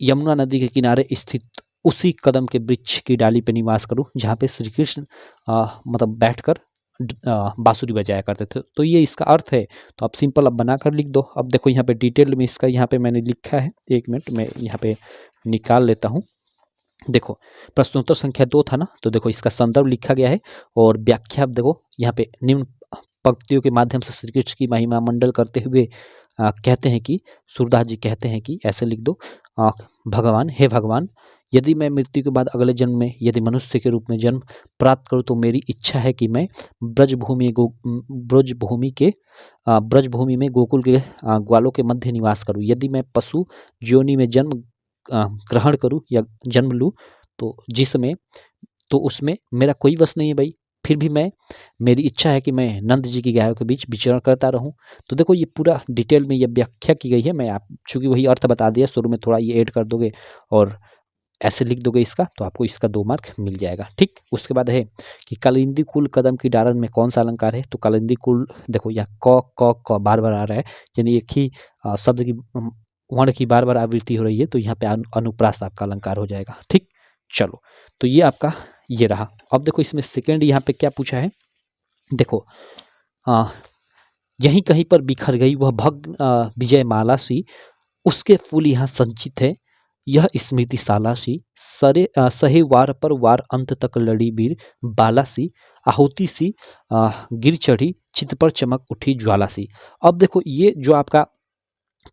यमुना नदी के किनारे स्थित उसी कदम के वृक्ष की डाली पे निवास करूं, जहाँ पे श्री कृष्ण मतलब बैठकर बांसुरी बजाया करते थे। तो ये इसका अर्थ है। तो आप सिंपल अब बनाकर लिख दो। अब देखो यहाँ पे डिटेल में इसका यहाँ पे मैंने लिखा है, 1 मिनट मैं यहाँ पे निकाल लेता हूँ। देखो प्रश्नोत्तर संख्या 2 था ना, तो देखो इसका संदर्भ लिखा गया है और व्याख्या देखो यहाँ पे निम्न पंक्तियों के माध्यम से श्री कृष्ण की महिमा मंडल करते हुए कहते हैं कि सूरदास जी कहते हैं कि ऐसे लिख दो, भगवान, हे भगवान, यदि मैं मृत्यु के बाद अगले जन्म में यदि मनुष्य के रूप में जन्म प्राप्त करूं तो मेरी इच्छा है कि मैं ब्रजभूमि में गोकुल के ग्वालों के मध्य निवास करूं। यदि मैं पशु योनि में जन्म ग्रहण करूं या जन्म लूं तो जिसमें तो उसमें मेरा कोई वश नहीं है भाई, फिर भी मेरी इच्छा है कि मैं नंद जी की गायों के बीच विचरण करता रहूं। तो देखो ये पूरा डिटेल में ये व्याख्या की गई है। मैं आप चूंकि वही अर्थ बता दिया, शुरू में थोड़ा ये ऐड कर दोगे और ऐसे लिख दोगे इसका, तो आपको इसका 2 मार्क मिल जाएगा, ठीक। उसके बाद है कि कालिंदी कुल कदम की डारण में कौन सा अलंकार है। तो कालिंदी कुल देखो यहाँ क बार बार आ रहा है, यानी एक ही शब्द की वर्ण की बार बार आवृत्ति हो रही है, तो यहाँ पे अनुप्रास आपका अलंकार हो जाएगा, ठीक। चलो तो ये आपका ये रहा। अब देखो इसमें सेकेंड यहाँ पे क्या पूछा है, देखो यहीं कहीं पर बिखर गई वह भग्न विजय माला सी, उसके फूल यहाँ संचित है, यह स्मृतिशाला सी, सहे वार पर वार अंत तक लड़ी वीर बाला सी, आहुति सी गिर चढ़ी चित पर चमक उठी ज्वाला सी। अब देखो ये जो आपका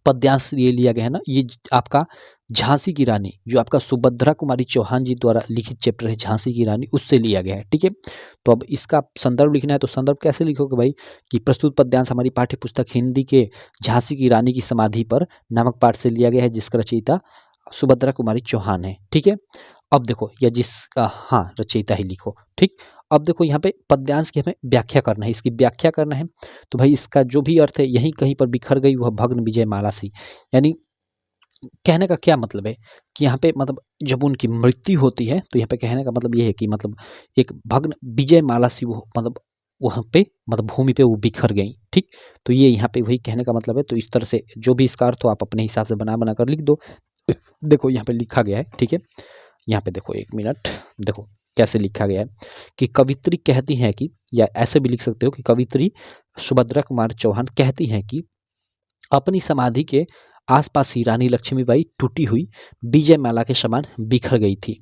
पद्यांश ये लिया गया है ना, ये आपका झांसी की रानी, जो आपका सुभद्रा कुमारी चौहान जी द्वारा लिखित चैप्टर है झांसी की रानी, उससे लिया गया है, ठीक है। तो अब इसका संदर्भ लिखना है, तो संदर्भ कैसे लिखोगे भाई कि प्रस्तुत पद्यांश हमारी पाठ्य पुस्तक हिंदी के झांसी की रानी की समाधि पर नामक पाठ से लिया गया है, जिसका रचयिता सुभद्रा कुमारी चौहान है, ठीक है। अब देखो या हाँ रचयिता ही लिखो, ठीक। अब देखो यहाँ पे पद्यांश की हमें व्याख्या करना है, इसकी व्याख्या करना है। तो भाई इसका जो भी अर्थ है, यहीं कहीं पर बिखर गई वह भग्न विजय माला सी, यानी कहने का क्या मतलब है कि यहाँ पे मतलब जब उनकी मृत्यु होती है तो यहाँ पे कहने का मतलब ये है कि मतलब एक भग्न विजय माला सी वो मतलब वहाँ पे मतलब भूमि पे वो बिखर गई, ठीक। तो ये यहाँ पे वही कहने का मतलब है। तो इस तरह से जो भी इसका अर्थ हो आप अपने हिसाब से बना कर लिख दो। देखो यहाँ पे लिखा गया है, ठीक है। यहाँ पे देखो 1 मिनट, देखो कैसे लिखा गया है कि कवित्री कहती हैं कि, या ऐसे भी लिख सकते हो कि कवित्री सुभद्रा कुमार चौहान कहती हैं कि अपनी समाधि के आसपास ही रानी लक्ष्मीबाई टूटी हुई विजय माला के समान बिखर गई थी।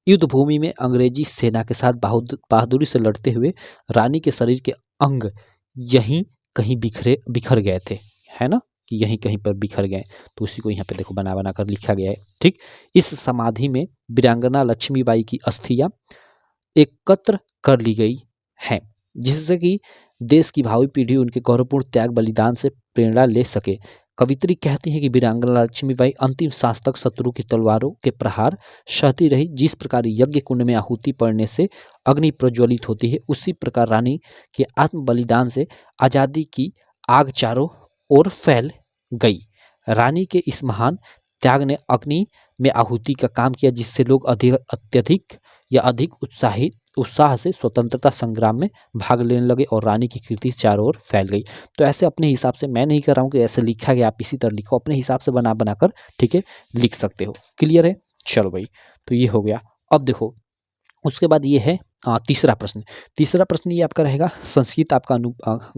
युद्ध भूमि में अंग्रेजी सेना के साथ बहादुरी से लड़ते हुए रानी के शरीर के अंग यहीं कहीं बिखर गए थे, है ना, कि यहीं कहीं पर बिखर गए। तो उसी को यहाँ पे देखो बना कर लिखा गया है, ठीक। इस समाधि में वीरांगना लक्ष्मीबाई की अस्थियां एकत्र कर ली गई हैं, जिससे कि देश की भावी पीढ़ी उनके गौरवपूर्ण त्याग बलिदान से प्रेरणा ले सके। कवित्री कहती हैं कि वीरांगना लक्ष्मीबाई अंतिम सांस तक शत्रु की तलवारों के प्रहार सहती रही। जिस प्रकार यज्ञ कुंड में आहुति पड़ने से अग्नि प्रज्वलित होती है, उसी प्रकार रानी के आत्म बलिदान से आजादी की आग चारों ओर फैल गई। रानी के इस महान त्याग ने अग्नि में आहुति का काम किया, जिससे लोग अत्यधिक या अधिक उत्साह से स्वतंत्रता संग्राम में भाग लेने लगे और रानी की कीर्ति चारों ओर फैल गई। तो ऐसे अपने हिसाब से, मैं नहीं कर रहा हूँ कि ऐसे लिखा गया, आप इसी तरह लिखो, अपने हिसाब से बना बनाकर, ठीक है, लिख सकते हो। क्लियर है? चलो भाई, तो ये हो गया। अब देखो उसके बाद ये है तीसरा प्रश्न। तीसरा प्रश्न ये आपका रहेगा संस्कृत, आपका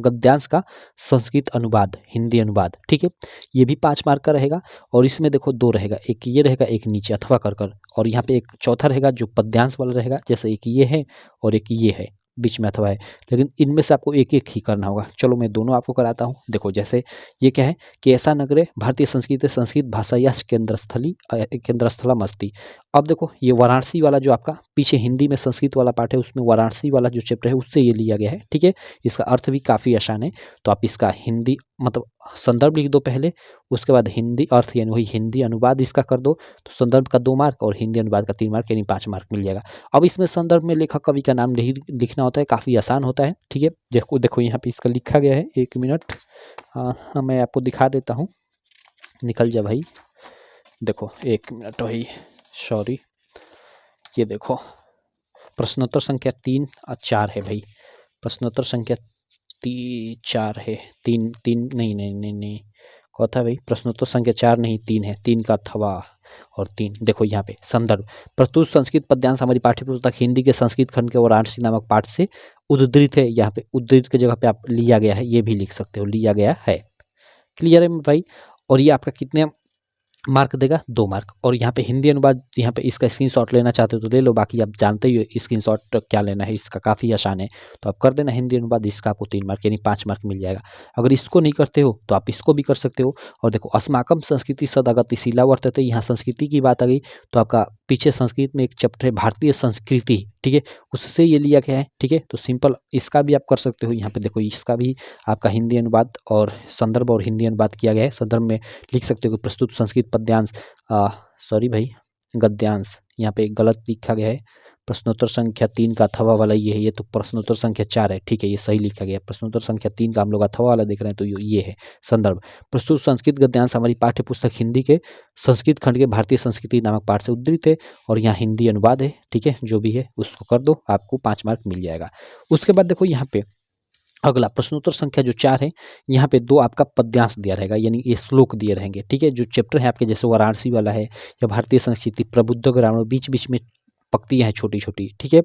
गद्यांश का संस्कृत अनुवाद, हिंदी अनुवाद, ठीक है। ये भी 5 मार्क का रहेगा और इसमें देखो 2 रहेगा, एक ये रहेगा, एक नीचे अथवा कर, और यहाँ पे एक चौथा रहेगा जो पद्यांश वाला रहेगा, जैसे एक ये है और एक ये है, बीच में अथवा है, लेकिन इनमें से आपको एक एक ही करना होगा। चलो मैं दोनों आपको कराता हूँ। देखो जैसे ये क्या है कि ऐसा नगरे भारतीय संस्कृति संस्कृत भाषा या केंद्रस्थलम अस्ति। अब देखो ये वाराणसी वाला जो आपका पीछे हिंदी में संस्कृत वाला पार्ट है, उसमें वाराणसी वाला जो चैप्टर है उससे ये लिया गया है, ठीक है। इसका अर्थ भी काफ़ी आसान है, तो आप इसका हिंदी मतलब संदर्भ लिख दो पहले, उसके बाद हिंदी अर्थ यानी वही हिंदी अनुवाद इसका कर दो, तो संदर्भ का 2 मार्क और हिंदी अनुवाद का 3 मार्क, यानी 5 मार्क मिल जाएगा। अब इसमें संदर्भ में लेखक कवि का नाम नहीं लिखना होता है, काफ़ी आसान होता है, ठीक है। देखो देखो यहाँ पे इसका लिखा गया है, 1 मिनट मैं आपको दिखा देता हूँ, निकल जा भाई। देखो 1 मिनट भाई, सॉरी, ये देखो प्रश्नोत्तर संख्या 3 और 4 है भाई, प्रश्नोत्तर संख्या 4 है, 3 नहीं कौन था भाई, प्रश्नोत्तर संख्या 4 नहीं 3 है, 3 का अथवा और 3। देखो यहाँ पे संदर्भ, प्रस्तुत संस्कृत पद्यांश हमारी पाठ्यपुस्तक हिंदी के संस्कृत खंड के वाराणसी नामक पाठ से उद्धृत है। यहाँ पे उद्धृत की जगह पे आप लिया गया है, ये भी लिख सकते हो, लिया गया है। क्लियर है भाई? और ये आपका कितने मार्क देगा? 2 मार्क। और यहाँ पे हिंदी अनुवाद, यहाँ पे इसका स्क्रीनशॉट लेना चाहते हो तो ले लो, बाकी आप जानते ही हो स्क्रीनशॉट क्या लेना है, इसका काफ़ी आसान है, तो आप कर देना हिंदी अनुवाद, इसका आपको 3 मार्क यानी 5 मार्क मिल जाएगा। अगर इसको नहीं करते हो तो आप इसको भी कर सकते हो। और देखो अस्माकम संस्कृति सदागतिशीला वर्तते, यहाँ संस्कृति की बात आ गई, तो आपका पीछे संस्कृत में एक चैप्टर है भारतीय संस्कृति, ठीक है, उससे ये लिया गया है, ठीक है। तो सिंपल इसका भी आप कर सकते हो। यहाँ पे देखो इसका भी आपका हिंदी अनुवाद और संदर्भ और हिंदी अनुवाद किया गया है। संदर्भ में लिख सकते हो कि प्रस्तुत संस्कृत पद्यांश, सॉरी भाई गद्यांश, यहाँ पे गलत लिखा गया है, प्रश्नोत्तर संख्या 3 का अथवा वाला ये है, ये तो प्रश्नोत्तर संख्या 4 है, ठीक है, ये सही लिखा गया है। प्रश्नोत्तर संख्या 3 का हम लोग अथवा वाला देख रहे हैं, तो ये है संदर्भ, प्रस्तुत संस्कृत गद्यांश हमारी पाठ्य पुस्तक हिंदी के संस्कृत खंड के भारतीय संस्कृति नामक पाठ से उद्धृत है, और यहाँ हिंदी अनुवाद है, ठीक है, जो भी है उसको कर दो, आपको 5 मार्क मिल जाएगा। उसके बाद देखो यहाँ पे अगला प्रश्नोत्तर संख्या जो 4 है, यहाँ पे 2 आपका पद्यांश दिया रहेगा, यानी ये श्लोक दिए रहेंगे, ठीक है। जो चैप्टर है आपके जैसे वाराणसी वाला है या भारतीय संस्कृति प्रबुद्ध ग्रामीण, बीच बीच में पंक्तियाँ हैं छोटी छोटी, ठीक है,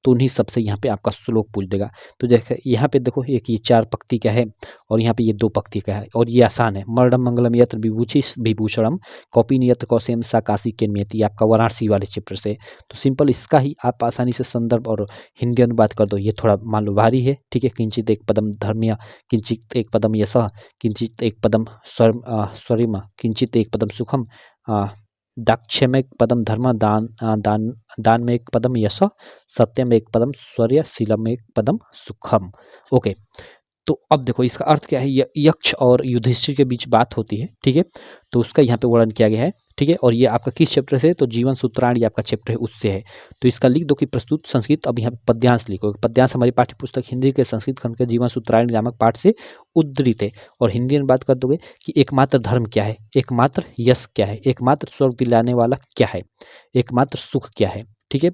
तो उन्हीं सबसे यहाँ पे आपका श्लोक पूछ देगा। तो जैसे यहाँ पे देखो एक ये 4 पंक्ति का है और यहाँ पे ये 2 पंक्ति का है, और ये आसान है, मर्डम मंगलम यत्र विभूषणम कौपिन यत्र कौशेम सा काशी केन्मेति, आपका वाराणसी वाले चैप्टर से। तो सिंपल इसका ही आप आसानी से संदर्भ और हिंदी अनुवाद कर दो। ये थोड़ा मान लो भारी है, ठीक है, किंचित एक पदम धर्म्य, किंचित एक पदम यशः, किंचित एक पदम स्वरिम, किंचित एक पदम सुखम, दाक्ष्यम एक पदम धर्म, दान में एक पदम यश, सत्यम एक पदम शौर्य, शीलम एक पदम सुखम। ओके, तो अब देखो इसका अर्थ क्या है, यक्ष और युधिष्ठिर के बीच बात होती है, ठीक है, तो उसका यहाँ पे वर्णन किया गया है, ठीक है। और ये आपका किस चैप्टर से? तो जीवन सूत्राणी आपका चैप्टर है उससे है। तो इसका लिख दो कि प्रस्तुत संस्कृत, अब यहाँ पे पद्यांश लिखो, पद्यांश हमारी पाठ्य पुस्तक हिंदी के संस्कृत खंड के जीवन सूत्राणी नामक पाठ से उद्धृत है। और हिंदी में बात कर दोगे कि एकमात्र धर्म क्या है, एकमात्र यश क्या है, एकमात्र स्वर्ग दिलाने वाला क्या है, एकमात्र सुख क्या है, ठीक है।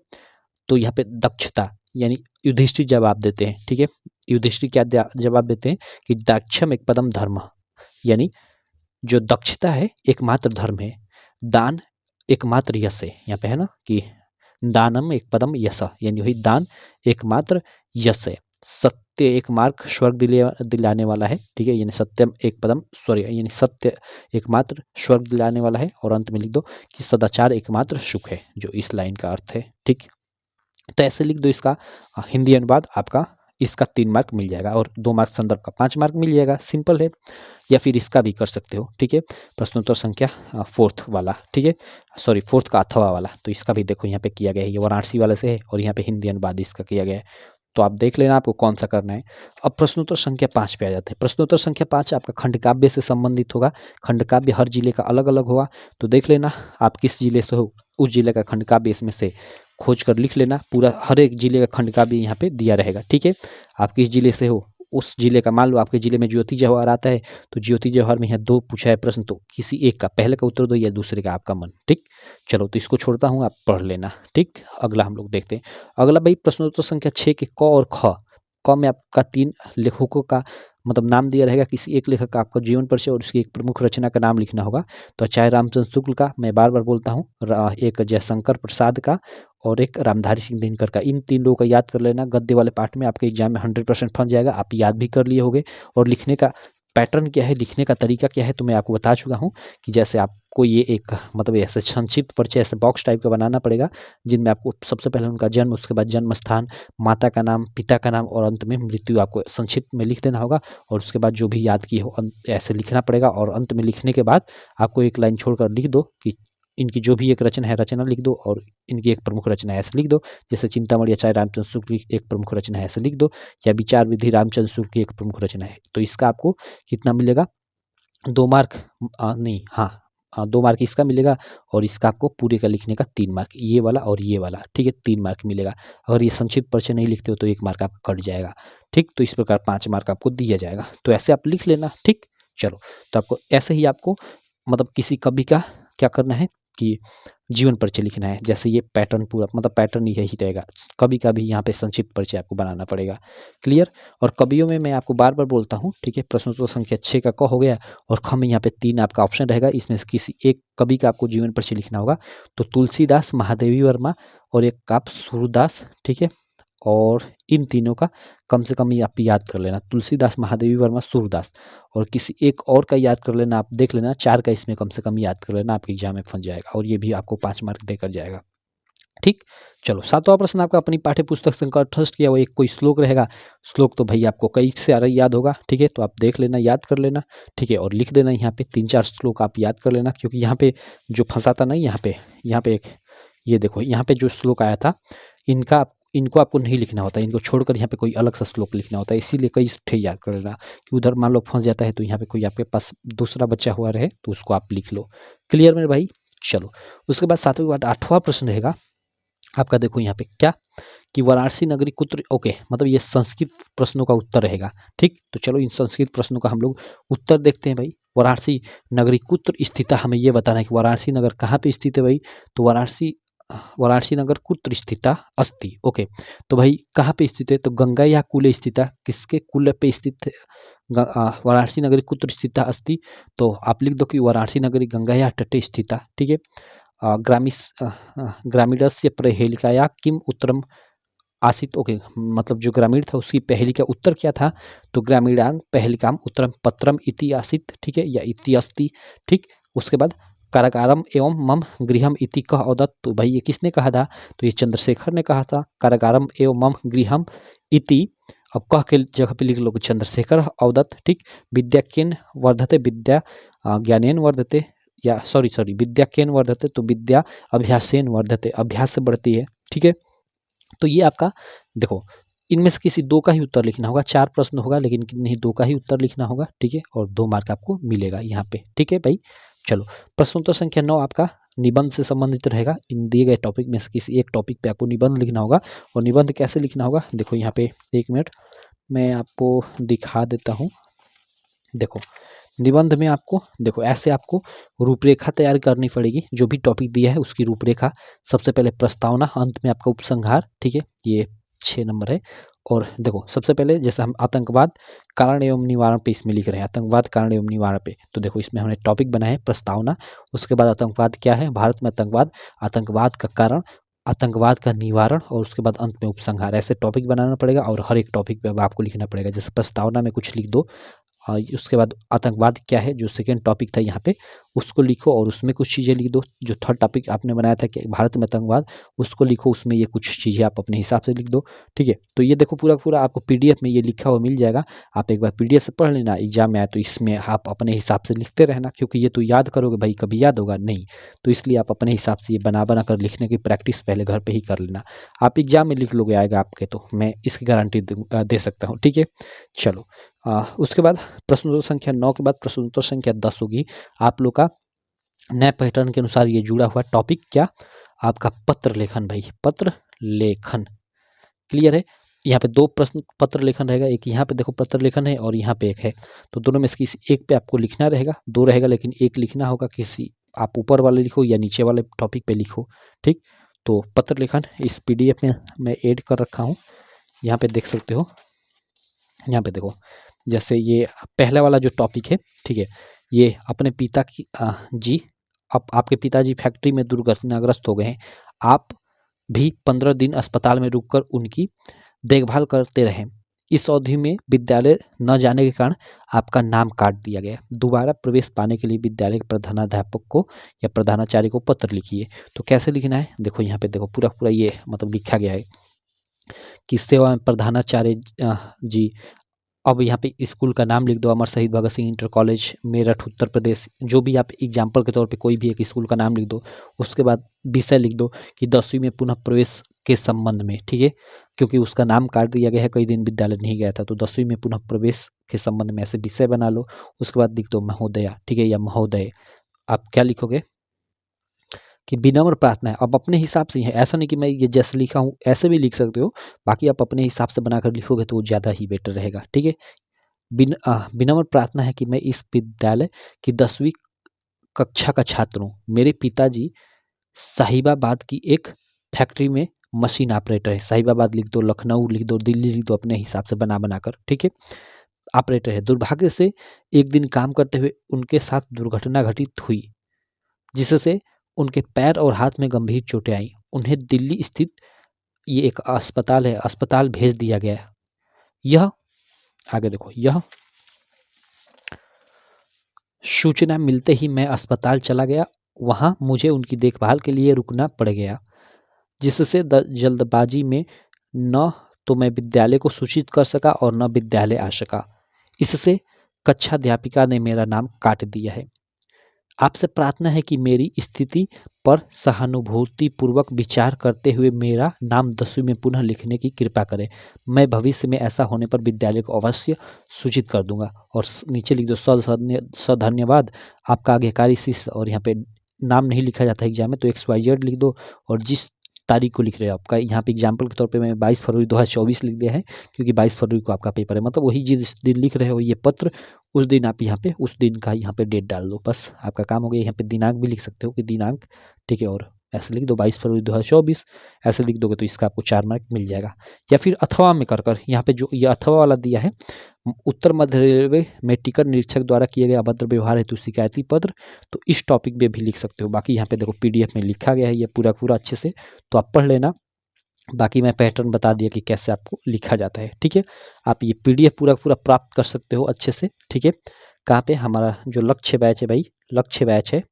तो यहाँ पे दक्षता, यानी युधिष्ठिर जवाब देते हैं, ठीक है, युधिष्ठिर क्या जवाब देते हैं कि दाक्षम एक पदम धर्म, यानी जो दक्षता है एकमात्र धर्म है, दान एकमात्र यश है, यहाँ पे है ना कि दानम एक पदम यश, यानी वही दान एकमात्र यश है, सत्य एक मार्ग स्वर्ग दिलाने वाला है, ठीक है, यानी सत्यम एक पदम स्वर्ग, यानी सत्य एकमात्र स्वर्ग दिलाने वाला है। और अंत में लिख दो कि सदाचार एकमात्र सुख है, जो इस लाइन का अर्थ है, ठीक। तो ऐसे लिख दो इसका हिंदी अनुवाद, आपका इसका 3 मार्क मिल जाएगा और 2 मार्क संदर्भ का 5 मार्क मिल जाएगा, सिंपल है। या फिर इसका भी कर सकते हो, ठीक है, प्रश्नोत्तर संख्या 4th वाला, ठीक है, सॉरी 4th का अथवा वाला, तो इसका भी देखो यहाँ पे किया गया है, ये वाराणसी वाले से है और यहाँ पे हिंदी अनुवाद इसका किया गया है, तो आप देख लेना आपको कौन सा करना है। अब प्रश्नोत्तर संख्या 5 पे आ जाते हैं। प्रश्नोत्तर संख्या 5 आपका खंडकाव्य से संबंधित होगा, खंडकाव्य हर जिले का अलग अलग होगा, तो देख लेना आप किस जिले से हो, उस जिले का खंडकाव्य इसमें से खोज कर लिख लेना, पूरा हर एक जिले का खंडकाव्य यहाँ पे दिया रहेगा, ठीक है। आप किस जिले से हो उस जिले का, मान लो आपके जिले में ज्योति जवाहर आता है तो ज्योति जवाहर में यहाँ 2 पूछा है प्रश्न, तो किसी एक का, पहले का उत्तर दो या दूसरे का, आपका मन। ठीक, चलो तो इसको छोड़ता हूँ, आप पढ़ लेना। ठीक, अगला हम लोग देखते हैं। अगला भाई प्रश्नोत्तर संख्या 6 के क और ख। क में आपका 3 लेखकों का मतलब नाम दिया रहेगा, किसी एक लेखक का आपका जीवन परिचय और उसकी एक प्रमुख रचना का नाम लिखना होगा। तो चाहे रामचंद्र शुक्ल का, मैं बार बार बोलता हूँ, एक जयशंकर प्रसाद का और एक रामधारी सिंह दिनकर का, इन 3 लोगों का याद कर लेना। गद्य वाले पार्ट में आपके एग्जाम में 100% फंस जाएगा, आप याद भी कर लिए होंगे। और लिखने का पैटर्न क्या है, लिखने का तरीका क्या है, तो मैं आपको बता चुका हूँ कि जैसे आपको ये एक मतलब ऐसे संक्षिप्त परिचय ऐसे बॉक्स टाइप का बनाना पड़ेगा, जिनमें आपको सबसे पहले उनका जन्म, उसके बाद जन्म स्थान, माता का नाम, पिता का नाम और अंत में मृत्यु आपको संक्षिप्त में लिख देना होगा। और उसके बाद जो भी याद किए हो ऐसे लिखना पड़ेगा। और अंत में लिखने के बाद आपको एक लाइन छोड़कर लिख दो कि इनकी जो भी एक रचना है रचना लिख दो, और इनकी एक प्रमुख रचना है ऐसे लिख दो। जैसे चिंतामणि आचार्य रामचंद्र शुक्ल की एक प्रमुख रचना है ऐसे लिख दो, या विचार विधि रामचंद्र शुक्ल की एक प्रमुख रचना है। तो इसका आपको कितना मिलेगा, 2 मार्क, नहीं हाँ 2 मार्क इसका मिलेगा, और इसका आपको पूरे का लिखने का 3 मार्क, ये वाला और ये वाला। ठीक है, 3 मार्क मिलेगा। अगर ये संक्षिप्त परिचय नहीं लिखते हो तो 1 मार्क आपका कट जाएगा। ठीक, तो इस प्रकार 5 मार्क आपको दिया जाएगा। तो ऐसे आप लिख लेना। ठीक, चलो तो आपको ऐसे ही आपको मतलब किसी कवि का क्या करना है कि जीवन परिचय लिखना है। जैसे ये पैटर्न पूरा मतलब पैटर्न यही रहेगा, कवि का भी यहाँ पे संक्षिप्त परिचय आपको बनाना पड़ेगा। क्लियर। और कवियों में मैं आपको बार बार बोलता हूँ, ठीक है, प्रश्नोत्तर संख्या 6 का क हो गया, और ख में यहाँ पे 3 आपका ऑप्शन रहेगा, इसमें से किसी एक कवि का आपको जीवन परिचय लिखना होगा। तो तुलसीदास, महादेवी वर्मा और एक आप सूरदास। ठीक है, और इन तीनों का कम से कम ये आप याद कर लेना, तुलसीदास, महादेवी वर्मा, सूरदास, और किसी एक और का याद कर लेना। आप देख लेना 4 का इसमें कम से कम याद कर लेना, आपके एग्जाम में फंस जाएगा, और ये भी आपको 5 मार्क देकर जाएगा। ठीक, चलो 7वां प्रश्न आपका अपनी पाठ्य पुस्तक से कंठस्थ किया हुआ एक कोई श्लोक रहेगा। श्लोक तो भाई आपको कई सारे याद होगा। ठीक है, तो आप देख लेना, याद कर लेना। ठीक है, और लिख देना यहाँ पे 3-4 श्लोक आप याद कर लेना, क्योंकि यहाँ पे जो फंसाता नहीं, यहाँ पे एक ये देखो, यहाँ पे जो श्लोक आया था इनको आपको नहीं लिखना होता, इनको छोड़कर यहाँ पे कोई अलग सा श्लोक लिखना होता है। इसीलिए कई ठे याद कर लेना कि उधर मान लो फंस जाता है तो यहाँ पे कोई आपके पास दूसरा बच्चा हुआ रहे तो उसको आप लिख लो। क्लियर मेरे भाई। चलो उसके बाद 7वें बाद 8वां प्रश्न रहेगा आपका। देखो यहाँ पे क्या कि वाराणसी नगरी कुत्र, ओके, मतलब ये संस्कृत प्रश्नों का उत्तर रहेगा। ठीक, तो चलो इन संस्कृत प्रश्नों का हम लोग उत्तर देखते हैं भाई। वाराणसी नगरी कुत्र स्थित, हमें ये बताना है कि वाराणसी नगर कहाँ पे स्थित है भाई। तो वाराणसी नगर कुत्र स्थिता अस्ति। ओके, तो भाई कहाँ पे स्थित है, तो गंगा या कूले स्थिता, किसके कुल पे स्थित है वाराणसी नगरी कुत्र स्थिता अस्ति। तो आप लिख दो कि वाराणसी नगरी गंगा या तटे स्थिता। ठीक है, ग्रामीणस्य प्रहेलिकाया किम उत्तरम आसित। ओके, मतलब जो ग्रामीण था उसकी पहली का उत्तर क्या था, तो ग्रामीणान पहलिकाम उत्तरम पत्रम इति आसित। ठीक है, या इति अस्ति। ठीक, उसके बाद कारागारम एवं मम गृहम इति कह अवदत्। तो भाई ये किसने कहा था, तो ये चंद्रशेखर ने कहा था, कारागारम एवं मम गृहम इति। अब कह के जगह पे लिख लो चंद्रशेखर अवदत्। ठीक, विद्या केन वर्धते, विद्या ज्ञानेन वर्धते, या सॉरी विद्या केन वर्धते, तो विद्या अभ्यासेन वर्धते, अभ्यास से बढ़ती है। ठीक है, तो ये आपका देखो, इनमें से किसी 2 का ही उत्तर लिखना होगा। 4 प्रश्न होगा लेकिन नहीं 2 का ही उत्तर लिखना होगा। ठीक है, और 2 मार्क आपको मिलेगा यहाँ पे। ठीक है भाई, चलो प्रश्नोत्तर संख्या 9 आपका निबंध से संबंधित रहेगा। इन दिए गए टॉपिक में से किसी एक टॉपिक पे आपको निबंध लिखना होगा। और निबंध कैसे लिखना होगा, देखो यहाँ पे 1 मिनट मैं आपको दिखा देता हूँ। देखो निबंध में आपको देखो ऐसे आपको रूपरेखा तैयार करनी पड़ेगी। जो भी टॉपिक दिया है उसकी रूपरेखा, सबसे पहले प्रस्तावना, अंत में आपका उपसंहार। ठीक है, ये 6 नंबर है। और देखो सबसे पहले जैसे हम आतंकवाद कारण एवं निवारण पे इसमें लिख रहे हैं, आतंकवाद कारण एवं निवारण पे, तो देखो इसमें हमने टॉपिक बनाया है प्रस्तावना, उसके बाद आतंकवाद क्या है, भारत में आतंकवाद, आतंकवाद का कारण, आतंकवाद का निवारण, और उसके बाद अंत में उपसंहार। ऐसे टॉपिक बनाना पड़ेगा और हर एक टॉपिक पे अब आपको लिखना पड़ेगा। जैसे प्रस्तावना में कुछ लिख दो, उसके बाद आतंकवाद क्या है जो सेकेंड टॉपिक था यहाँ पे उसको लिखो, और उसमें कुछ चीज़ें लिख दो। जो थर्ड टॉपिक आपने बनाया था कि भारत में आतंकवाद, उसको लिखो, उसमें ये कुछ चीज़ें आप अपने हिसाब से लिख दो। ठीक है, तो ये देखो पूरा पूरा आपको PDF में ये लिखा हुआ मिल जाएगा। आप एक बार PDF से पढ़ लेना, एग्जाम में आए तो इसमें आप अपने हिसाब से लिखते रहना, क्योंकि ये तो याद करोगे भाई, कभी याद होगा नहीं, तो इसलिए आप अपने हिसाब से ये बना बना कर लिखने की प्रैक्टिस पहले घर पर ही कर लेना। आप एग्जाम में लिख लोगे आएगा आपके, तो मैं इसकी गारंटी दे सकता हूँ। ठीक है, चलो उसके बाद प्रश्नोत्तर संख्या 9 के बाद प्रश्नोत्तर संख्या 10 होगी आप लोग का नए पैटर्न के अनुसार। ये जुड़ा हुआ टॉपिक क्या, आपका पत्र लेखन भाई, पत्र लेखन। क्लियर है। यहाँ पे 2 प्रश्न पत्र लेखन रहेगा, एक यहाँ पे देखो पत्र लेखन है और यहाँ पे एक है, तो दोनों में से किसी एक पे आपको लिखना रहेगा। 2 रहेगा लेकिन एक लिखना होगा, किसी आप ऊपर वाले लिखो या नीचे वाले टॉपिक पे लिखो, ठीक। तो पत्र लेखन इस PDF में मैं ऐड कर रखा हूँ, यहाँ पे देख सकते हो। यहाँ पे देखो, जैसे ये पहला वाला जो टॉपिक है, ठीक है, ये अपने पिता की जी, अब आपके पिताजी फैक्ट्री में दुर्घटनाग्रस्त हो गए हैं, आप भी 15 दिन अस्पताल में रुककर उनकी देखभाल करते रहे। इस अवधि में विद्यालय न जाने के कारण आपका नाम काट दिया गया। दोबारा प्रवेश पाने के लिए विद्यालय के प्रधानाध्यापक को या प्रधानाचार्य को पत्र लिखिए। तो कैसे लिखना है, देखो यहाँ पे देखो पूरा पूरा ये मतलब लिखा गया है कि सेवा में प्रधानाचार्य जी, अब यहाँ पे स्कूल का नाम लिख दो, अमर शहीद भगत सिंह इंटर कॉलेज मेरठ उत्तर प्रदेश, जो भी आप एग्जाम्पल के तौर पे कोई भी एक स्कूल का नाम लिख दो। उसके बाद विषय लिख दो कि 10वीं में पुनः प्रवेश के संबंध में, ठीक है, क्योंकि उसका नाम काट दिया गया है, कई दिन विद्यालय नहीं गया था, तो 10वीं में पुनः प्रवेश के संबंध में ऐसे विषय बना लो। उसके बाद लिख दो महोदया, ठीक है, या महोदय। आप क्या लिखोगे कि विनम्र प्रार्थना है। अब अपने हिसाब से ही है, ऐसा नहीं कि मैं ये जैसे लिखा हूँ ऐसे भी लिख सकते हो, बाकी आप अपने हिसाब से बनाकर लिखोगे तो वो ज़्यादा ही बेटर रहेगा, ठीक है। विनम्र प्रार्थना है कि मैं इस विद्यालय की 10वीं कक्षा का छात्र हूँ। मेरे पिताजी साहिबाबाद की एक फैक्ट्री में मशीन ऑपरेटर है। साहिबाबाद लिख दो, लखनऊ लिख दो, दिल्ली लिख दो, अपने हिसाब से बनाकर, ठीक है, ऑपरेटर है। दुर्भाग्य से एक दिन काम करते हुए उनके साथ दुर्घटना घटित हुई, जिससे उनके पैर और हाथ में गंभीर चोटें आई। उन्हें दिल्ली स्थित ये एक अस्पताल है, अस्पताल भेज दिया गया। यह आगे देखो, यह सूचना मिलते ही मैं अस्पताल चला गया। वहां मुझे उनकी देखभाल के लिए रुकना पड़ गया, जिससे जल्दबाजी में न तो मैं विद्यालय को सूचित कर सका और न विद्यालय आ सका। इससे कक्षाध्यापिका ने मेरा नाम काट दिया है। आपसे प्रार्थना है कि मेरी स्थिति पर सहानुभूतिपूर्वक विचार करते हुए मेरा नाम 10वीं में पुनः लिखने की कृपा करें। मैं भविष्य में ऐसा होने पर विद्यालय को अवश्य सूचित कर दूंगा। और नीचे लिख दो सधन्यवाद आपका आज्ञाकारी शिष्य, और यहाँ पे नाम नहीं लिखा जाता एग्जाम में, तो XYZ लिख दो और जिस तारीख को लिख रहे हो आपका, यहाँ पे एग्जाम्पल के तौर पे मैं 22 फरवरी 2024 लिख दिया है, क्योंकि 22 फरवरी को आपका पेपर है, मतलब वही जिस दिन लिख रहे हो ये पत्र, उस दिन आप यहाँ पे उस दिन का यहाँ पे डेट डाल दो, बस आपका काम हो गया। यहाँ पे दिनांक भी लिख सकते हो कि दिनांक, ठीक है, और ऐसे लिख दो 22 फरवरी 2024, ऐसे लिख दोगे तो इसका आपको 4 मार्क मिल जाएगा। या फिर अथवा में कर यहाँ पे जो ये अथवा वाला दिया है, उत्तर मध्य रेलवे में टिकट निरीक्षक द्वारा किए गए अभद्र व्यवहार हेतु शिकायती पत्र, तो इस टॉपिक में भी लिख सकते हो। बाकी यहाँ पे देखो PDF में लिखा गया है ये पूरा पूरा अच्छे से, तो आप पढ़ लेना। बाकी मैं पैटर्न बता दिया कि कैसे आपको लिखा जाता है, ठीक है। आप ये PDF पूरा पूरा प्राप्त कर सकते हो अच्छे से, ठीक है। कहाँ पे, हमारा जो लक्ष्य बैच है भाई, लक्ष्य बैच है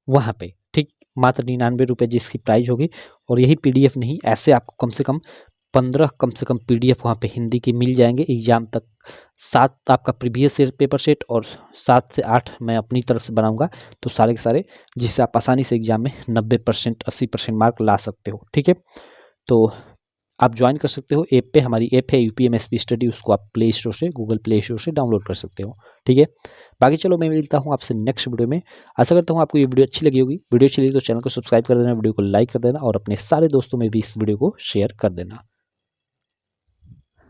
वहाँ पे, ठीक, मात्र 99 रुपये जिसकी प्राइस होगी। और यही PDF नहीं, ऐसे आपको कम से कम 15 PDF वहाँ पे हिंदी के मिल जाएंगे एग्जाम तक। 7 आपका प्रीवियस ईयर पेपर सेट और 7 से 8 मैं अपनी तरफ से बनाऊंगा, तो सारे के सारे, जिससे आप आसानी से एग्जाम में 90% 80% मार्क ला सकते हो, ठीक है। तो आप ज्वाइन कर सकते हो ऐप पे, हमारी ऐप है UPMSP स्टडी, उसको आप प्ले स्टोर से, गूगल प्ले स्टोर से डाउनलोड कर सकते हो, ठीक है। बाकी चलो मैं मिलता हूँ आपसे नेक्स्ट वीडियो में। आशा करता हूँ आपको ये वीडियो अच्छी लगी होगी। वीडियो अच्छी लगी तो चैनल को सब्सक्राइब कर देना, वीडियो को लाइक कर देना और अपने सारे दोस्तों में भी इस वीडियो को शेयर कर देना।